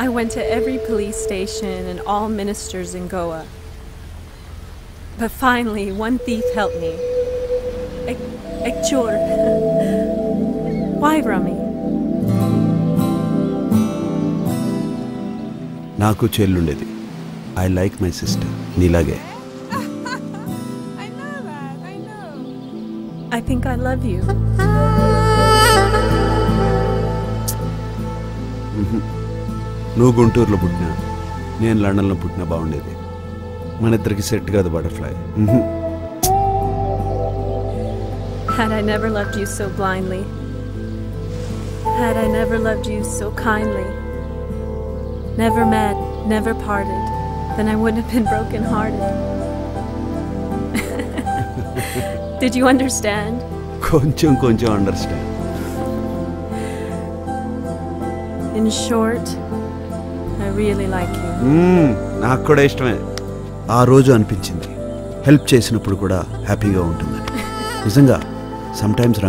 I went to every police station and all ministers in Goa. But finally, one thief helped me. Ek chor. Why, Rummy? నాకు చెల్లుండేది. I like my sister. నీలాగే. I know that. I know. I think I love you. నువ్వు గుంటూరులో పుట్టినా నేను లండన్లో పుట్టినా బాగుండేది. మన ఇద్దరికి సెట్ కాదు butterfly. Had I never loved you so blindly, had I never loved you so kindly, never met, never parted, then I wouldn't have been broken-hearted. Did you understand? కొంచెం understand. In short, I really like you. నాకు కూడా ఇష్టమే. ఆ రోజు అనిపించింది help చేసినప్పుడు కూడా హ్యాపీగా ఉంటుందని. నిజంగా సమ్టైమ్స్